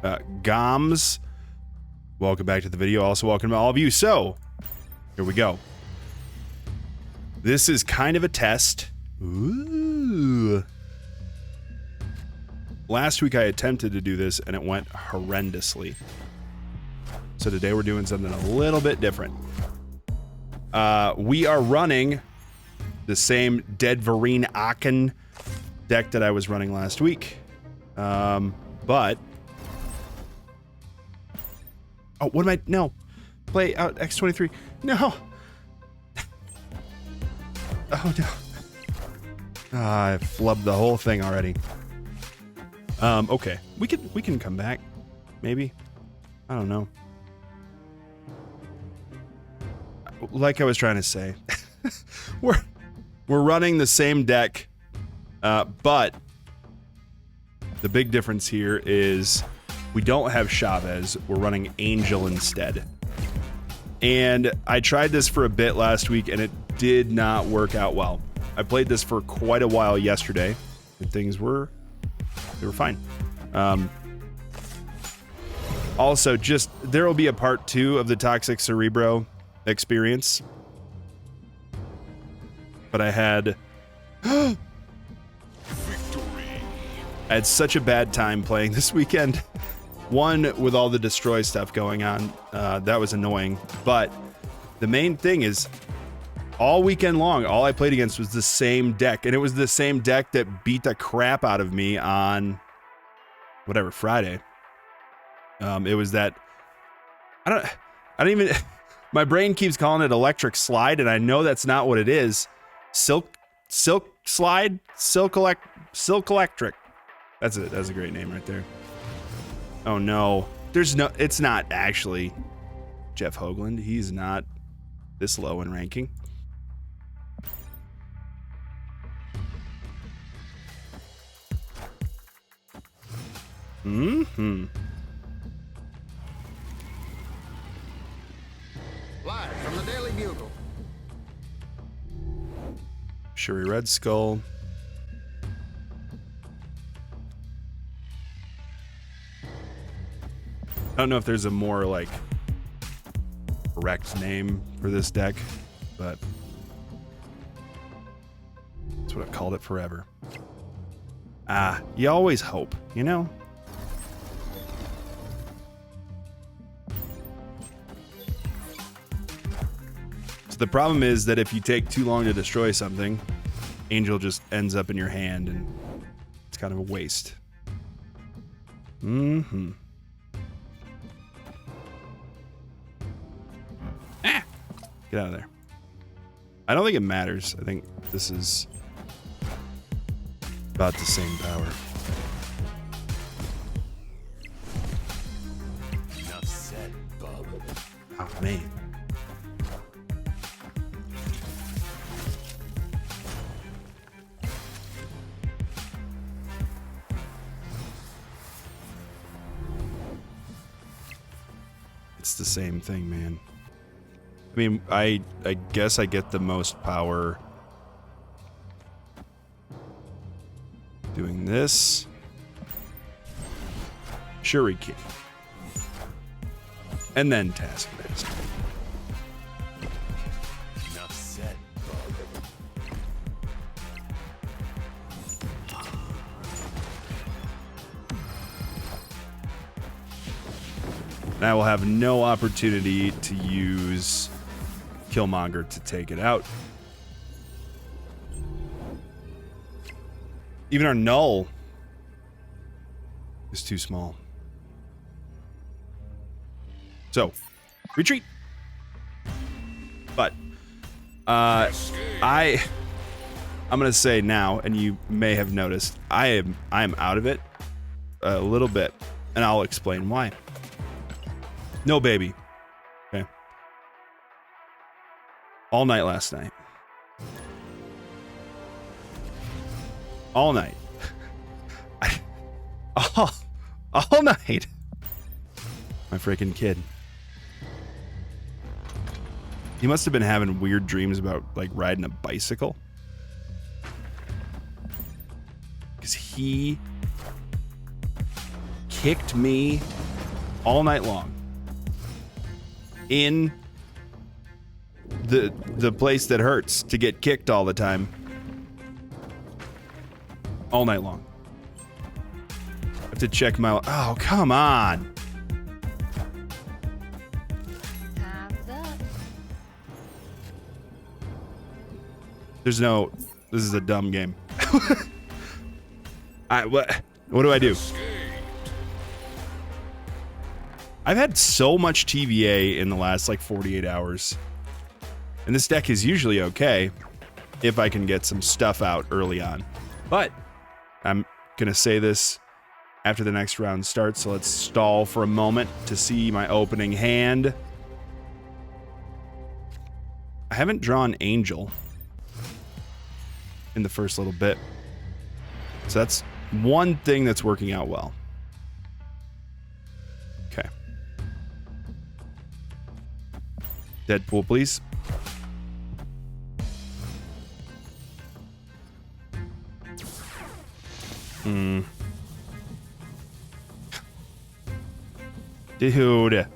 Goms, welcome back to the video. Also, welcome to all of you. So, here we go. This is kind of a test. Ooh. Last week I attempted to do this and it went horrendously. So today we're doing something a little bit different. We are running the same DeadVerineAken deck that I was running last week. But... Oh, what am I... No. Play out X23. No. Oh, no. I flubbed the whole thing already. Okay. We can come back. Maybe. I don't know. Like I was trying to say. We're running the same deck, but the big difference here is we don't have Chavez. We're running Angel instead. And I tried this for a bit last week and it did not work out well. I played this for quite a while yesterday and things were fine. Also, just there will be a part 2 of the Toxic Cerebro experience. But I had such a bad time playing this weekend. One, with all the destroy stuff going on, that was annoying. But the main thing is, all weekend long, all I played against was the same deck, and it was the same deck that beat the crap out of me on whatever Friday. It was that I don't even. My brain keeps calling it Electric Slide, and I know that's not what it is. Silk Slide, Silk Electric. That's it. That's a great name right there. Oh no, it's not actually Jeff Hoagland. He's not this low in ranking. Mm-hmm. Live from the Daily Bugle. Shuri Red Skull. I don't know if there's a more like correct name for this deck, but that's what I've called it forever. You always hope, you know? So the problem is that if you take too long to destroy something, Angel just ends up in your hand and it's kind of a waste. Mm-hmm. Get out of there. I don't think it matters. I think this is about the same power. Enough said, bub. Oh, man. It's the same thing, man. I mean, I guess I get the most power doing this. Shuriken. And then Taskmaster. Enough said, bub. And I will have no opportunity to use Killmonger to take it out. Even our null is too small. So, retreat. But I'm gonna say now, and you may have noticed, I'm out of it a little bit, and I'll explain why. No baby. Okay. All night last night. All night. All night. My freaking kid. He must have been having weird dreams about like riding a bicycle. Because he kicked me all night long in the place that hurts to get kicked all the time. All night long. I have to check my... Oh, come on. Time's up. There's no... This is a dumb game. What do I do? I've had so much TVA in the last, like, 48 hours. And this deck is usually okay if I can get some stuff out early on. But I'm gonna say this after the next round starts, so let's stall for a moment to see my opening hand. I haven't drawn Angel in the first little bit. So that's one thing that's working out well. Okay. Deadpool, please. Dude.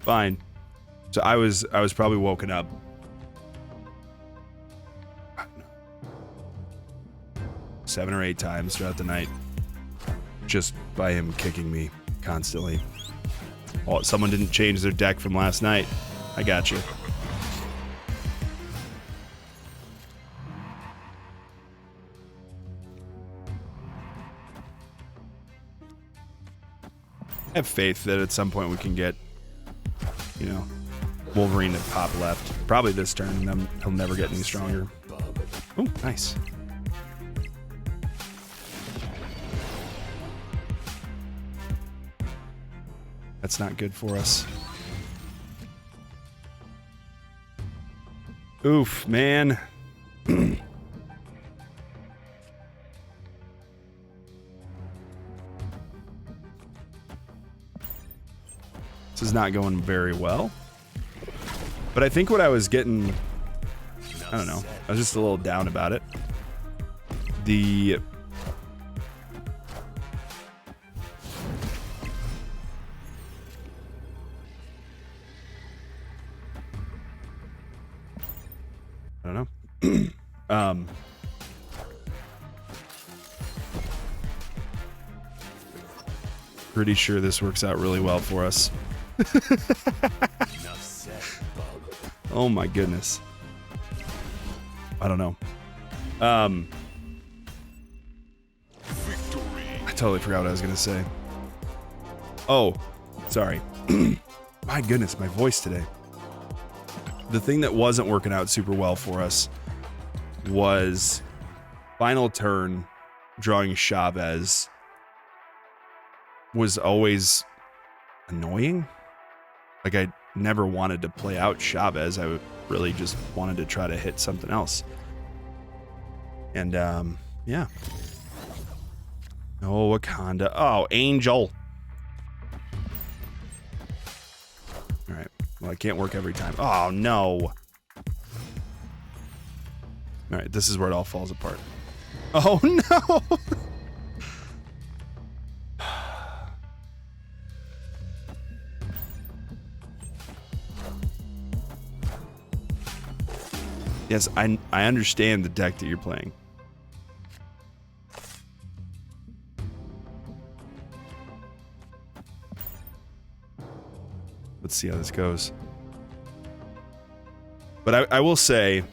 Fine. So I was probably woken up. I don't know, 7 or 8 times throughout the night. Just by him kicking me constantly. Oh, someone didn't change their deck from last night. I got you. I have faith that at some point we can get, you know, Wolverine to pop left. Probably this turn, and then he'll never get any stronger. Oh, nice. That's not good for us. Oof, man. This is not going very well. But I think what I was getting... I don't know. I was just a little down about it. The... I don't know. Pretty sure this works out really well for us. Oh my goodness. I don't know. I totally forgot what I was gonna say. Oh, sorry. My goodness, my voice today. The thing that wasn't working out super well for us was final turn drawing Chavez was always annoying. Like, I never wanted to play out Chavez. I really just wanted to try to hit something else. And, yeah. Oh, Wakanda. Oh, Angel. All right. Well, it can't work every time. Oh, no. All right, this is where it all falls apart. Oh, no. Yes, I understand the deck that you're playing. Let's see how this goes. But I will say...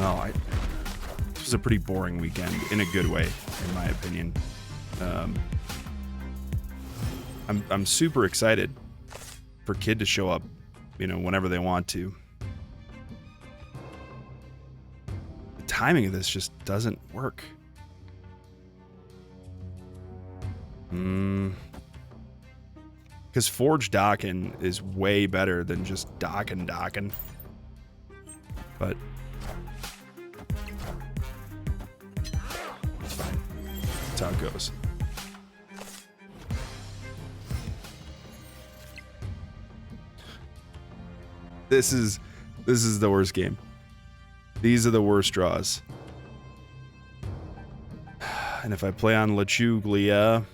Oh, this was a pretty boring weekend, in a good way, in my opinion. I'm super excited for Kid to show up, you know, whenever they want to. The timing of this just doesn't work. Because Forge docking is way better than just docking. But it's fine. That's how it goes. This is the worst game. These are the worst draws. And if I play on Lachuglia,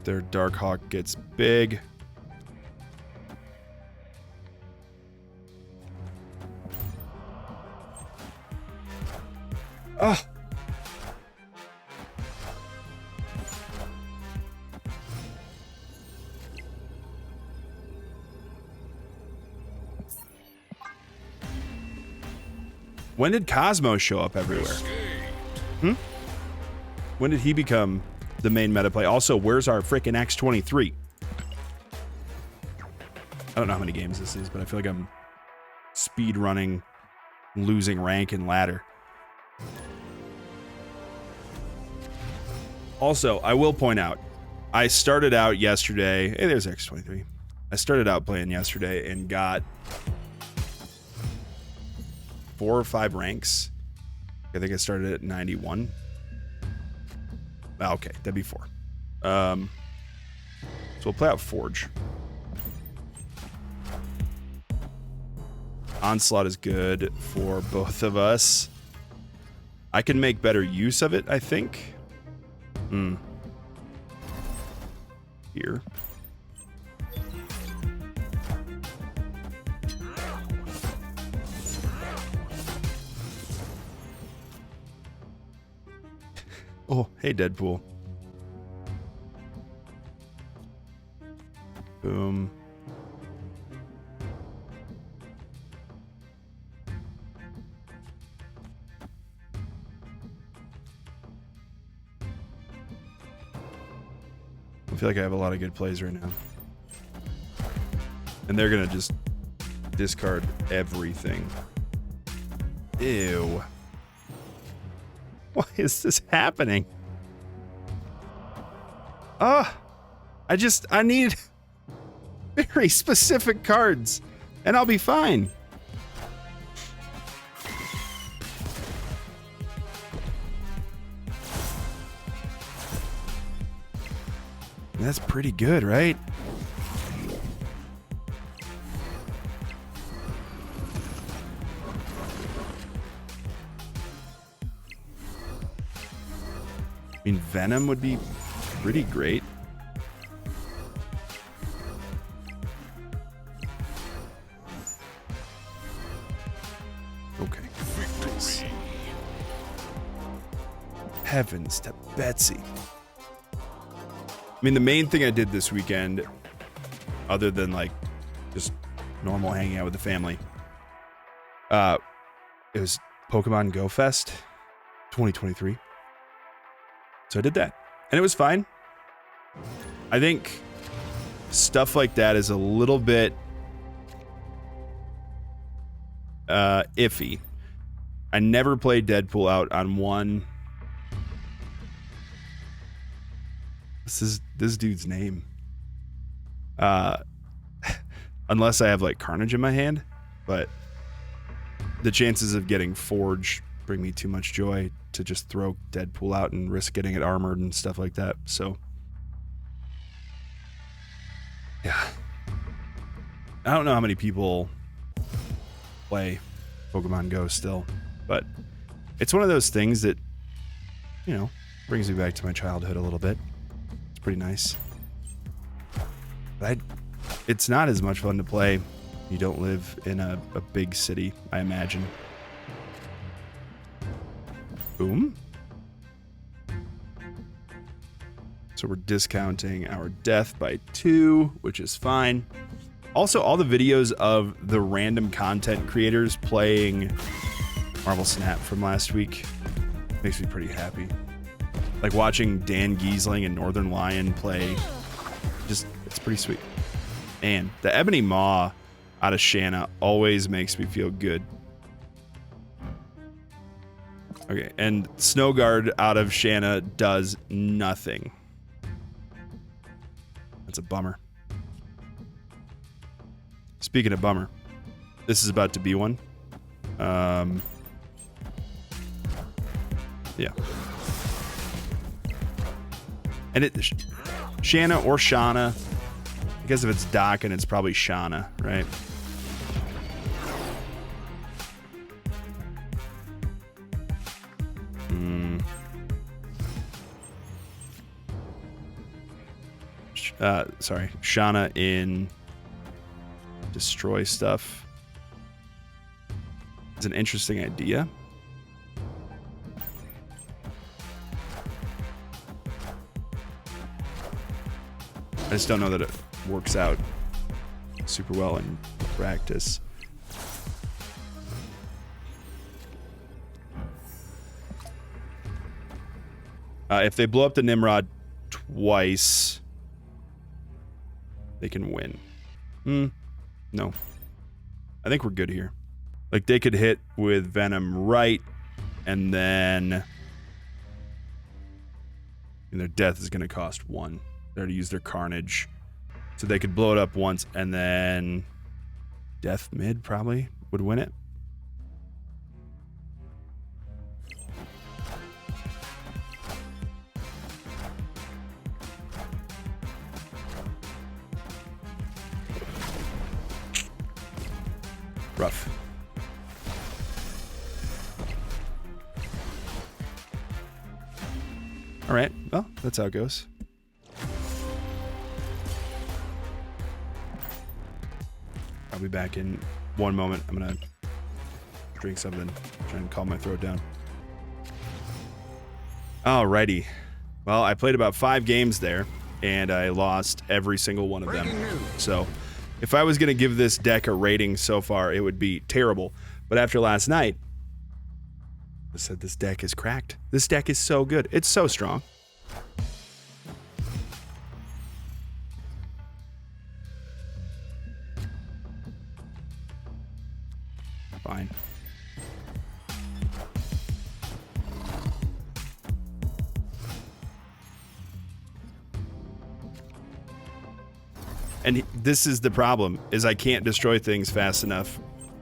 their Darkhawk gets big. Oh! When did Cosmo show up everywhere? When did he become the main meta play? Also, where's our frickin' X23? I don't know how many games this is, but I feel like I'm speed running, losing rank and ladder. Also, I will point out, I started out yesterday. Hey, there's X23. I started out playing yesterday and got 4 or 5 ranks. I think I started at 91. Okay, that'd be 4. So we'll play out Forge. Onslaught is good for both of us. I can make better use of it, I think. Here. Oh, hey, Deadpool. Boom. I feel like I have a lot of good plays right now. And they're gonna just discard everything. Ew. Why is this happening? I need very specific cards, and I'll be fine. That's pretty good, right? I mean, Venom would be pretty great. Okay. Nice. Heavens to Betsy. I mean, the main thing I did this weekend, other than like just normal hanging out with the family, it was Pokemon Go Fest 2023. So I did that, and it was fine. I think stuff like that is a little bit iffy. I never played Deadpool out on one. This is this dude's name. Unless I have like Carnage in my hand, but the chances of getting Forge bring me too much joy to just throw Deadpool out and risk getting it armored and stuff like that. So yeah, I don't know how many people play Pokemon Go still, but it's one of those things that, you know, brings me back to my childhood a little bit. It's pretty nice. But it's not as much fun to play. You don't live in a big city, I imagine. Boom. So we're discounting our death by 2, which is fine. Also, all the videos of the random content creators playing Marvel Snap from last week makes me pretty happy. Like watching Dan Giesling and Northern Lion play, just, it's pretty sweet. And the Ebony Maw out of Shanna always makes me feel good. Okay, and Snowguard out of Shanna does nothing. That's a bummer. Speaking of bummer, this is about to be one. Yeah. And it, Shanna or Shauna, I guess if it's Dokken, it's probably Shauna, right? sorry, Shauna in destroy stuff. It's an interesting idea. I just don't know that it works out super well in practice. If they blow up the Nimrod twice, they can win. No. I think we're good here. Like, they could hit with Venom right, and then their death is going to cost 1. They're to use their Carnage. So they could blow it up once, and then Death mid probably would win it. Rough. All right. Well, that's how it goes. I'll be back in one moment. I'm going to drink something, try and calm my throat down. Alrighty. Well, I played about 5 games there, and I lost every single one of them. So if I was going to give this deck a rating so far, it would be terrible. But after last night, I said this deck is cracked. This deck is so good. It's so strong. Fine. And this is the problem, is I can't destroy things fast enough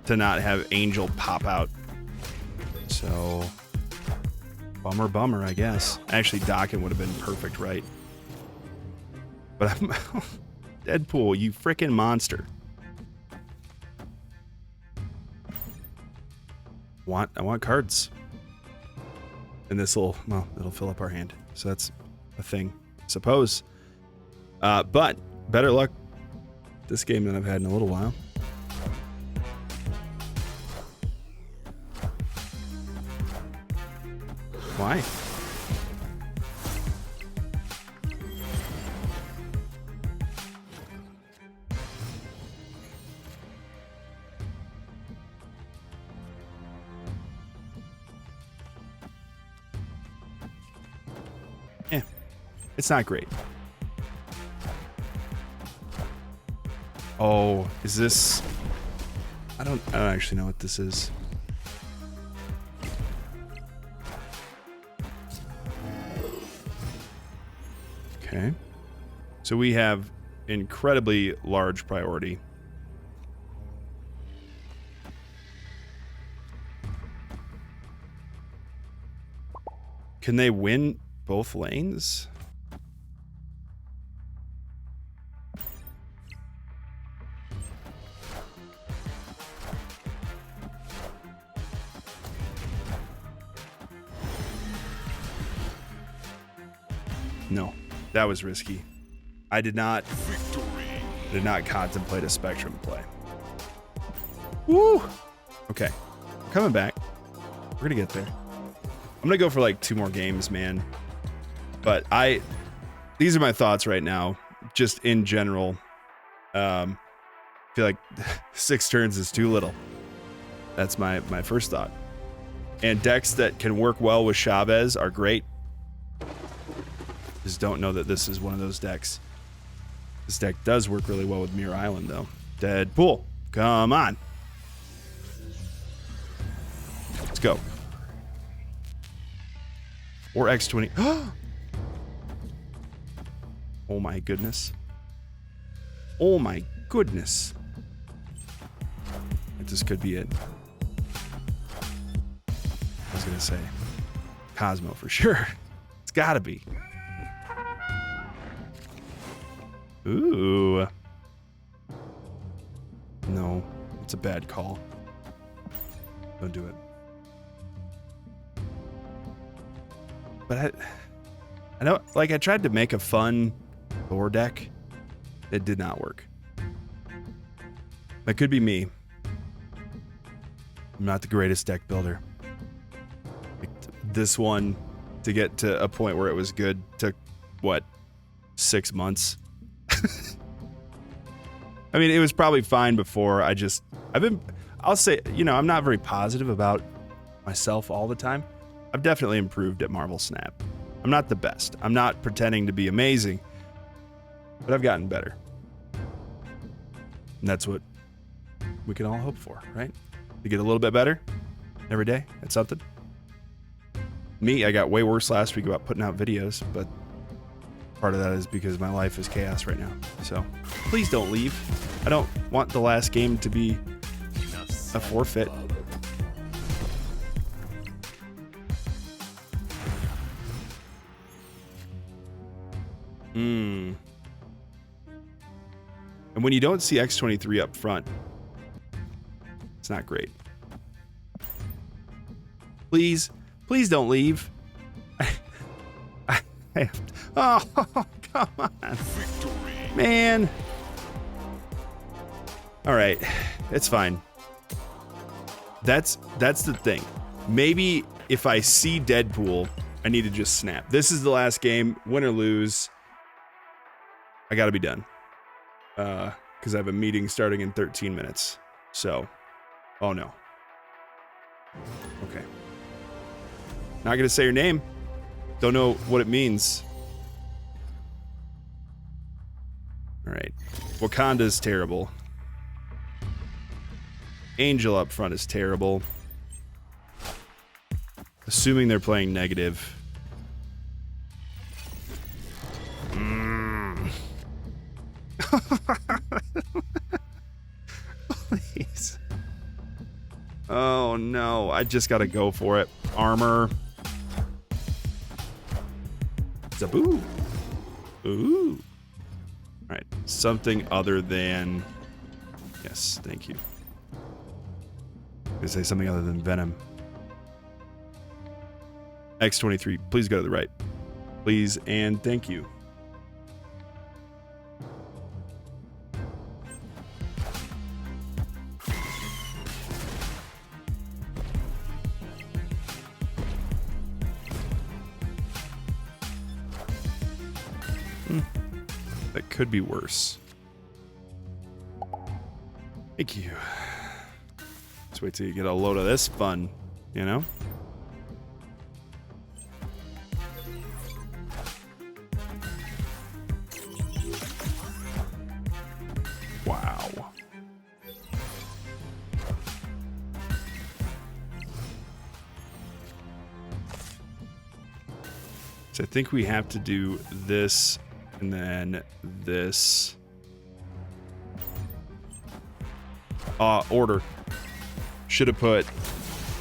to not have Angel pop out. So, bummer, I guess. Actually, Dockin would have been perfect, right? But I'm Deadpool, you freaking monster. I want cards. And this will, well, it'll fill up our hand. So that's a thing, I suppose. But better luck this game than I've had in a little while. Why? It's not great. Oh, is this... I don't actually know what this is. Okay. So we have incredibly large priority. Can they win both lanes? No, that was risky. I did not contemplate a Spectrum play. Woo! Okay, coming back. We're gonna get there. I'm gonna go for like 2 more games, man. But these are my thoughts right now, just in general. I feel like 6 turns is too little. That's my first thought. And decks that can work well with Chavez are great. Just don't know that this is one of those decks. This deck does work really well with Mirror Island, though. Deadpool, come on. Let's go. Or X20. Oh my goodness. Oh my goodness. This could be it. I was gonna say Cosmo for sure. It's gotta be. Ooh. No, it's a bad call. Don't do it. But I know, like, I tried to make a fun Thor deck, It did not work. That could be me. I'm not the greatest deck builder. Like, this one, to get to a point where it was good, took, what, 6 months? I mean, it was probably fine before. I'll say, you know, I'm not very positive about myself all the time. I've definitely improved at Marvel Snap. I'm not the best. I'm not pretending to be amazing, but I've gotten better. And that's what we can all hope for, right? To get a little bit better every day at something. Me, I got way worse last week about putting out videos, but part of that is because my life is chaos right now. So please don't leave. I don't want the last game to be a forfeit. And when you don't see X23 up front, it's not great. Please don't leave. Oh, come on. Man. All right, it's fine. That's the thing. Maybe if I see Deadpool, I need to just snap. This is the last game, win or lose. I gotta be done. Because I have a meeting starting in 13 minutes. So, oh no. Okay. Not gonna say your name. Don't know what it means. All right. Wakanda's terrible. Angel up front is terrible. Assuming they're playing negative. Please. Oh no, I just gotta go for it. Armor. Zaboo. Ooh. Alright, something other than... Yes, thank you. I'm gonna say something other than Venom. X23, please go to the right. Please and thank you. That could be worse. Thank you. Let's wait till you get a load of this fun, you know? Wow. So I think we have to do this and then this. Order. Should have put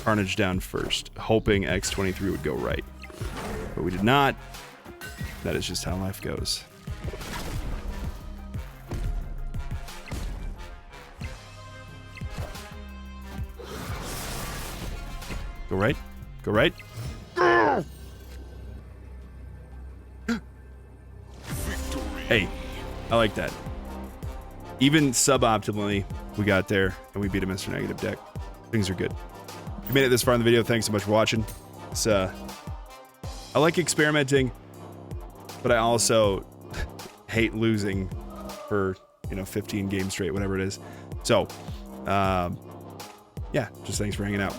Carnage down first, hoping X23 would go right. But we did not. That is just how life goes. Go right. Go right. Hey, I like that. Even suboptimally, we got there and we beat a Mr. Negative deck. Things are good. If you made it this far in the video, thanks so much for watching. It's, I like experimenting, but I also hate losing for, 15 games straight, whatever it is. So, yeah, just thanks for hanging out.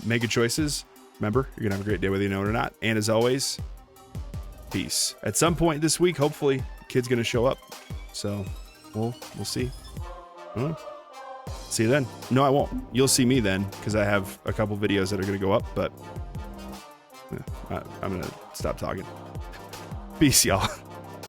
Make good choices. Remember, you're gonna have a great day whether you know it or not. And as always, peace. At some point this week, hopefully, the kid's gonna show up. So, we'll see. See you then. No, I won't. You'll see me then, because I have a couple videos that are gonna go up, but I'm gonna stop talking. Peace, y'all.